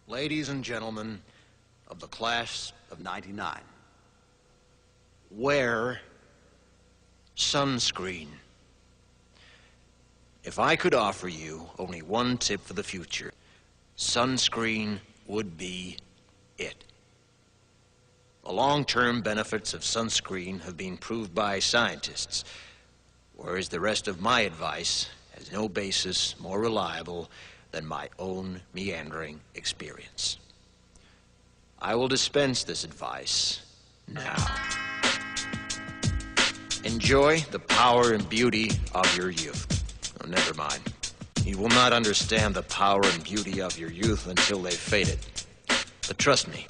Ladies and gentlemen of the class of '99, wear sunscreen. If I could offer you only one tip for the future, sunscreen would be it. The long-term benefits of sunscreen have been proved by scientists, whereas the rest of my advice has no basis more reliable than my own meandering experience. I will dispense this advice now. Enjoy the power and beauty of your youth. Oh, never mind. You will not understand the power and beauty of your youth until they've faded. But trust me,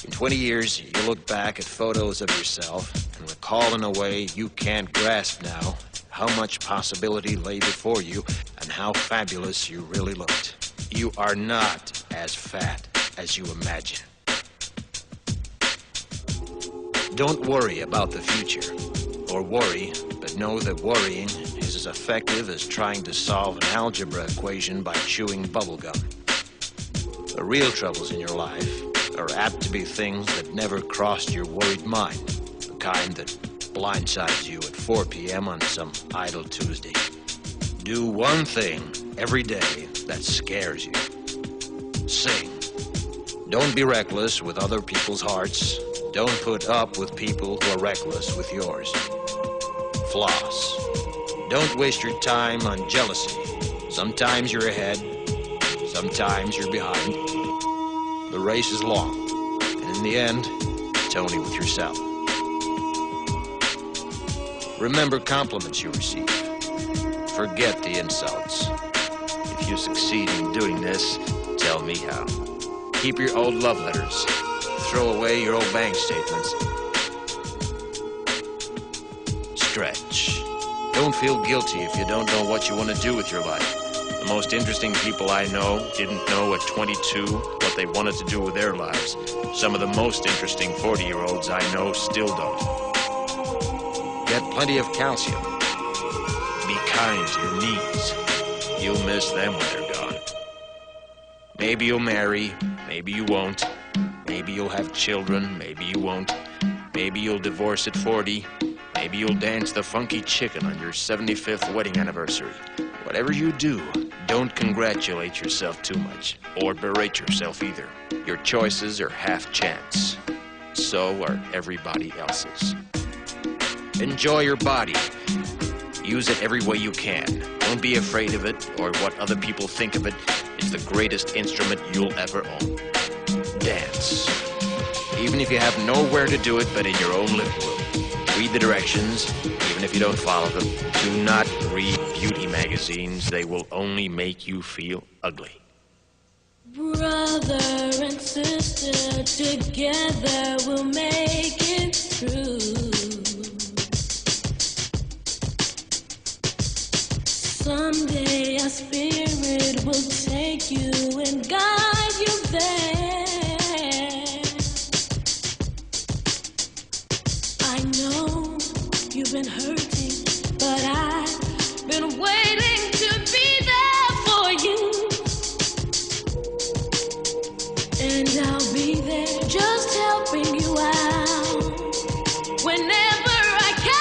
in 20 years, you'll look back at photos of yourself and recall in a way you can't grasp now how much possibility lay before you and how fabulous you really looked. You are not as fat as you imagine. Don't worry about the future, or worry, but know that worrying is as effective as trying to solve an algebra equation by chewing bubblegum. The real troubles in your life are apt to be things that never crossed your worried mind, the kind that blindsides you at 4 p.m. on some idle Tuesday. Do one thing every day that scares you. Sing. Don't be reckless with other people's hearts. Don't put up with people who are reckless with yours. Floss. Don't waste your time on jealousy. Sometimes you're ahead, sometimes you're behind. The race is long, and in the end, it's only with yourself. Remember compliments you receive. Forget the insults. If you succeed in doing this, tell me how. Keep your old love letters. Throw away your old bank statements. Stretch. Don't feel guilty if you don't know what you want to do with your life. The most interesting people I know didn't know at 22 what they wanted to do with their lives. Some of the most interesting 40-year-olds I know still don't. Get plenty of calcium. Be kind to your knees. You'll miss them when they're gone. Maybe you'll marry, maybe you won't. Maybe you'll have children, maybe you won't. Maybe you'll divorce at 40. Maybe you'll dance the funky chicken on your 75th wedding anniversary. Whatever you do, don't congratulate yourself too much, or berate yourself either. Your choices are half chance. So are everybody else's. Enjoy your body. Use it every way you can. Don't be afraid of it or what other people think of it. It's the greatest instrument you'll ever own. Dance. Even if you have nowhere to do it but in your own living room. Read the directions, even if you don't follow them. Do not read beauty magazines. They will only make you feel ugly. Brother and sister, together we'll make it through. Someday our spirit will take you and guide you there. I know you've been hurting, but I've been waiting to be there for you. And I'll be there just helping you out whenever I can.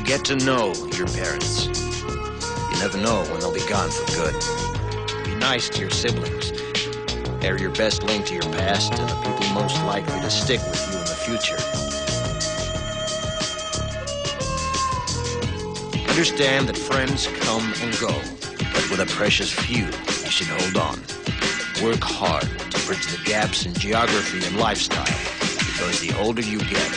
Get to know your parents. You never know when they'll be gone for good. Be nice to your siblings. They're your best link to your past and the people most likely to stick with you in the future. Understand that friends come and go, but with a precious few, you should hold on. Work hard to bridge the gaps in geography and lifestyle, because the older you get,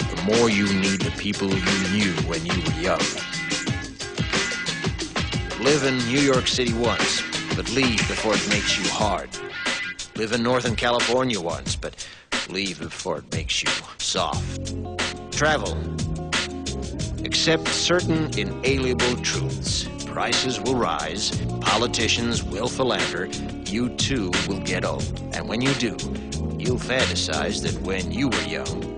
the more you need the people you knew when you were young. Live in New York City once, but leave before it makes you hard. Live in Northern California once, but leave before it makes you soft. Travel. Accept certain inalienable truths. Prices will rise, politicians will philander, you too will get old. And when you do, you'll fantasize that when you were young,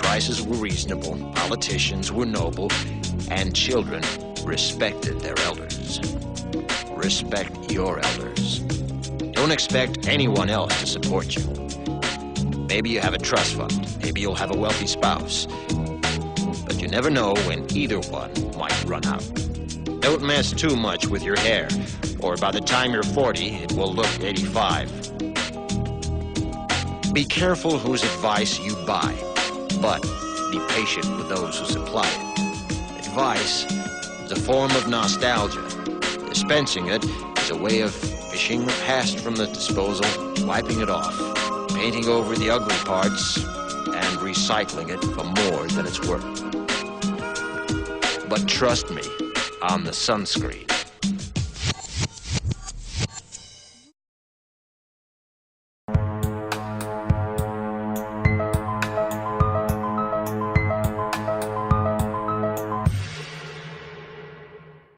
prices were reasonable, politicians were noble, and children respected their elders. Respect your elders. Don't expect anyone else to support you. Maybe you have a trust fund. Maybe you'll have a wealthy spouse. But you never know when either one might run out. Don't mess too much with your hair, or by the time you're 40, it will look 85. Be careful whose advice you buy, but be patient with those who supply it. Advice is a form of nostalgia. Dispensing it is a way of fishing the past from the disposal, wiping it off, painting over the ugly parts, and recycling it for more than it's worth. But trust me on the sunscreen.